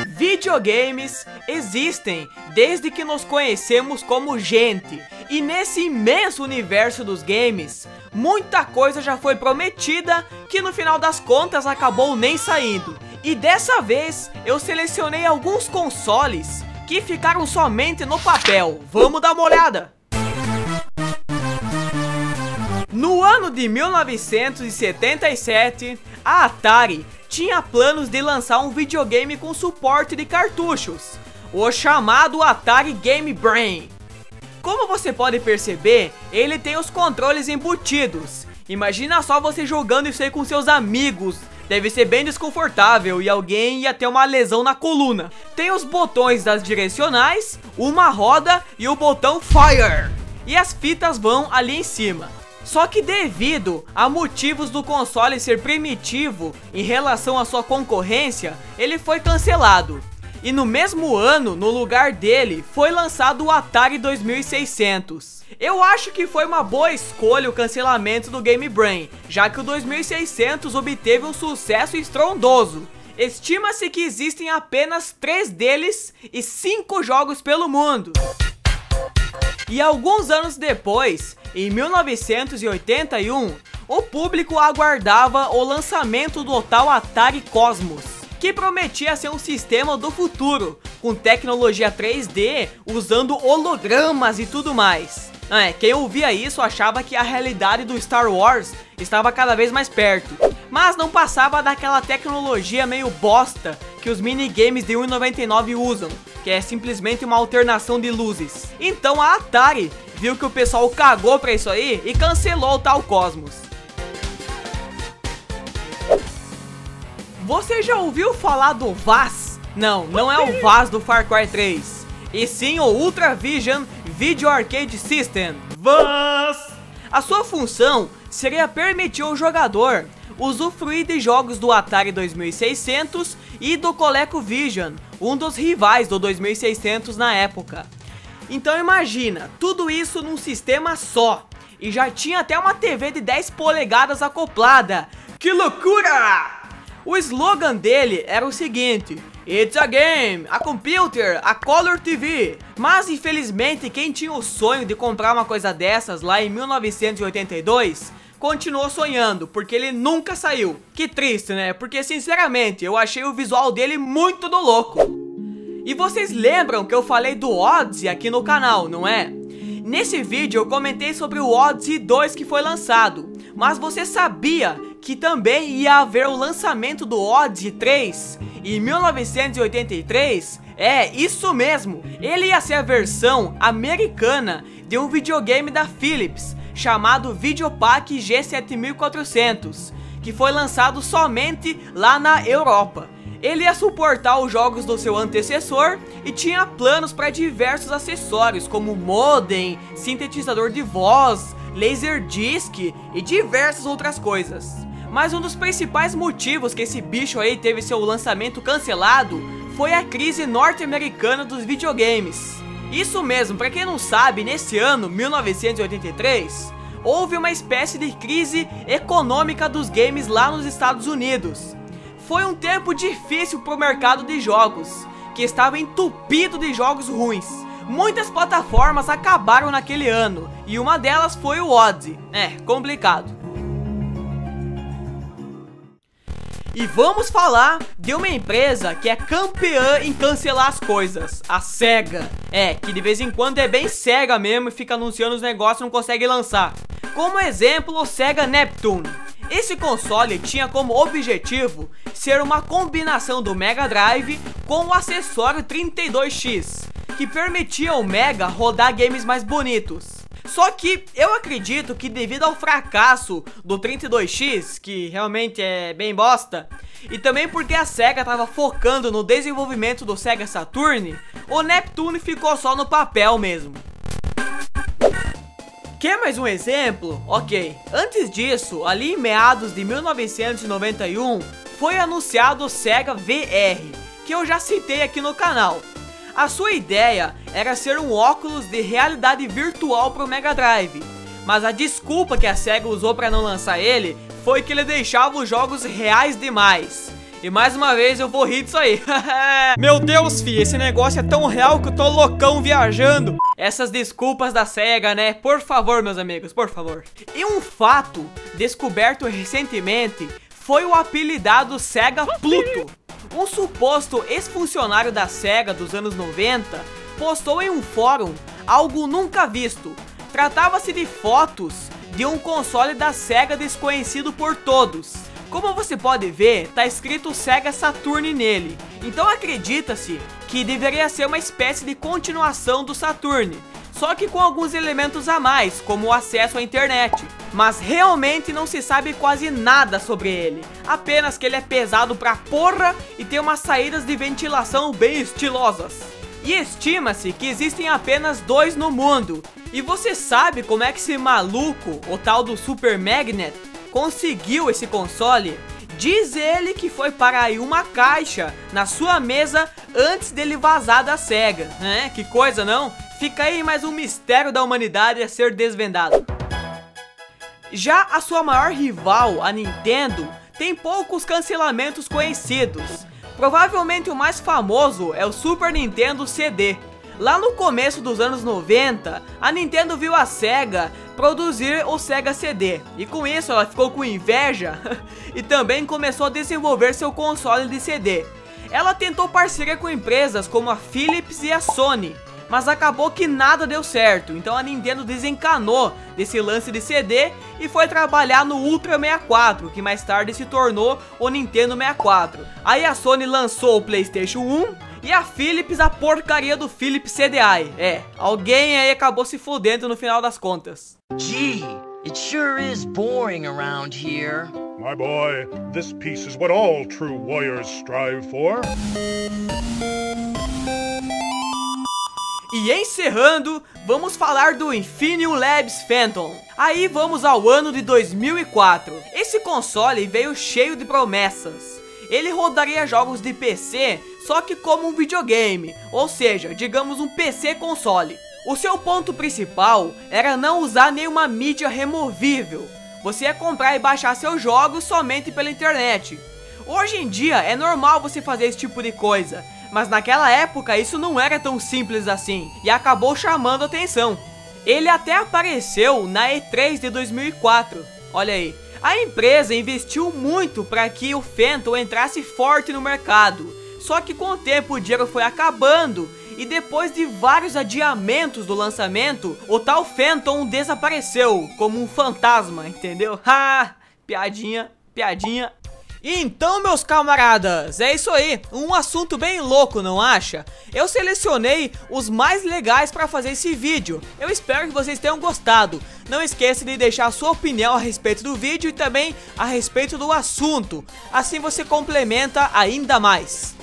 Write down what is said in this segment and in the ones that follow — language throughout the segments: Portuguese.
Videogames existem desde que nos conhecemos como gente, e nesse imenso universo dos games, muita coisa já foi prometida que no final das contas acabou nem saindo. E dessa vez eu selecionei alguns consoles que ficaram somente no papel. Vamos dar uma olhada! No ano de 1977, a Atari tinha planos de lançar um videogame com suporte de cartuchos, o chamado Atari Game Brain. Como você pode perceber, ele tem os controles embutidos. Imagina só você jogando isso aí com seus amigos, deve ser bem desconfortável e alguém ia ter uma lesão na coluna. Tem os botões das direcionais, uma roda e o botão Fire, e as fitas vão ali em cima. Só que devido a motivos do console ser primitivo em relação à sua concorrência, ele foi cancelado. E no mesmo ano, no lugar dele, foi lançado o Atari 2600. Eu acho que foi uma boa escolha o cancelamento do Game Brain, já que o 2600 obteve um sucesso estrondoso. Estima-se que existem apenas 3 deles e 5 jogos pelo mundo. E alguns anos depois, em 1981, o público aguardava o lançamento do tal Atari Cosmos, que prometia ser um sistema do futuro, com tecnologia 3D, usando hologramas e tudo mais. Quem ouvia isso achava que a realidade do Star Wars estava cada vez mais perto, mas não passava daquela tecnologia meio bosta que os minigames de R$1,99 usam, que é simplesmente uma alternação de luzes. Então a Atari viu que o pessoal cagou pra isso aí e cancelou o tal Cosmos. Você já ouviu falar do VAS? Não, não é o VAS do Far Cry 3, e sim o Ultra Vision Video Arcade System, VAS. A sua função seria permitir ao jogador usufruir de jogos do Atari 2600 e do ColecoVision, um dos rivais do 2600 na época. Então imagina, tudo isso num sistema só, e já tinha até uma TV de 10 polegadas acoplada. Que loucura! O slogan dele era o seguinte: It's a game, a computer, a color TV. Mas infelizmente quem tinha o sonho de comprar uma coisa dessas lá em 1982 continuou sonhando, porque ele nunca saiu. Que triste, né? Porque sinceramente eu achei o visual dele muito do louco. E vocês lembram que eu falei do Odyssey aqui no canal, não é? Nesse vídeo eu comentei sobre o Odyssey 2 que foi lançado, mas você sabia que também ia haver o lançamento do Odyssey 3 em 1983? É, isso mesmo, ele ia ser a versão americana de um videogame da Philips, chamado Videopack G7400, que foi lançado somente lá na Europa. Ele ia suportar os jogos do seu antecessor e tinha planos para diversos acessórios, como modem, sintetizador de voz, laserdisc e diversas outras coisas. Mas um dos principais motivos que esse bicho aí teve seu lançamento cancelado foi a crise norte-americana dos videogames. Isso mesmo, para quem não sabe, nesse ano, 1983, houve uma espécie de crise econômica dos games lá nos Estados Unidos. Foi um tempo difícil para o mercado de jogos, que estava entupido de jogos ruins. Muitas plataformas acabaram naquele ano, e uma delas foi o Odyssey. Complicado. E vamos falar de uma empresa que é campeã em cancelar as coisas, a Sega. Que de vez em quando é bem cega mesmo e fica anunciando os negócios e não consegue lançar. Como exemplo, o Sega Neptune. Esse console tinha como objetivo ser uma combinação do Mega Drive com o acessório 32X, que permitia ao Mega rodar games mais bonitos. Só que eu acredito que devido ao fracasso do 32X, que realmente é bem bosta, e também porque a Sega estava focando no desenvolvimento do Sega Saturn, o Neptune ficou só no papel mesmo. Quer mais um exemplo? Ok, antes disso, ali em meados de 1991, foi anunciado o Sega VR, que eu já citei aqui no canal. A sua ideia era ser um óculos de realidade virtual para o Mega Drive, mas a desculpa que a SEGA usou pra não lançar ele foi que ele deixava os jogos reais demais. E mais uma vez eu vou rir disso aí. Meu Deus, fi, esse negócio é tão real que eu tô loucão viajando. Essas desculpas da SEGA, né? Por favor, meus amigos, por favor. E um fato descoberto recentemente foi o apelidado SEGA Pluto. Um suposto ex-funcionário da SEGA dos anos 90 postou em um fórum algo nunca visto. Tratava-se de fotos de um console da SEGA desconhecido por todos. Como você pode ver, tá escrito Sega Saturn nele, então acredita-se que deveria ser uma espécie de continuação do Saturn, só que com alguns elementos a mais, como o acesso à internet. Mas realmente não se sabe quase nada sobre ele, apenas que ele é pesado pra porra e tem umas saídas de ventilação bem estilosas. E estima-se que existem apenas 2 no mundo. E você sabe como é que esse maluco, o tal do Super Magnet, conseguiu esse console? Diz ele que foi parar aí uma caixa na sua mesa antes dele vazar da SEGA. Que coisa, não? Fica aí mais um mistério da humanidade a ser desvendado. Já a sua maior rival, a Nintendo, tem poucos cancelamentos conhecidos. Provavelmente o mais famoso é o Super Nintendo CD. Lá no começo dos anos 90, a Nintendo viu a SEGA produzir o Sega CD, e com isso ela ficou com inveja e também começou a desenvolver seu console de CD. Ela tentou parceria com empresas como a Philips e a Sony, mas acabou que nada deu certo, então a Nintendo desencanou desse lance de CD e foi trabalhar no Ultra 64, que mais tarde se tornou o Nintendo 64. Aí a Sony lançou o PlayStation 1 e a Philips a porcaria do Philips CDI. Alguém aí acabou se fudendo no final das contas. Gee, it sure is boring around here. My boy, this peace is what all true warriors strive for. E encerrando, vamos falar do Infinium Labs Phantom. Aí vamos ao ano de 2004. Esse console veio cheio de promessas. Ele rodaria jogos de PC, só que como um videogame, ou seja, digamos um PC console. O seu ponto principal era não usar nenhuma mídia removível. Você ia comprar e baixar seus jogos somente pela internet. Hoje em dia é normal você fazer esse tipo de coisa, mas naquela época isso não era tão simples assim, e acabou chamando atenção. Ele até apareceu na E3 de 2004, olha aí. A empresa investiu muito para que o Phantom entrasse forte no mercado, só que com o tempo o dinheiro foi acabando, e depois de vários adiamentos do lançamento, o tal Phantom desapareceu como um fantasma, entendeu? Piadinha, piadinha. Então, meus camaradas, é isso aí, um assunto bem louco, não acha? Eu selecionei os mais legais para fazer esse vídeo. Eu espero que vocês tenham gostado. Não esqueça de deixar a sua opinião a respeito do vídeo e também a respeito do assunto. Assim você complementa ainda mais.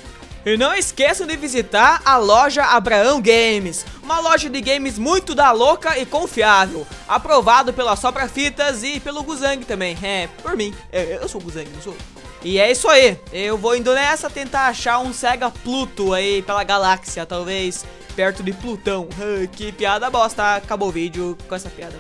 E não esqueçam de visitar a loja Abraão Games, uma loja de games muito da louca e confiável, aprovado pela Sopra Fitas e pelo Guzang também, por mim, eu sou o Guzang, não sou? E é isso aí, eu vou indo nessa tentar achar um Sega Pluto aí pela galáxia, talvez perto de Plutão. Que piada bosta, acabou o vídeo com essa piada.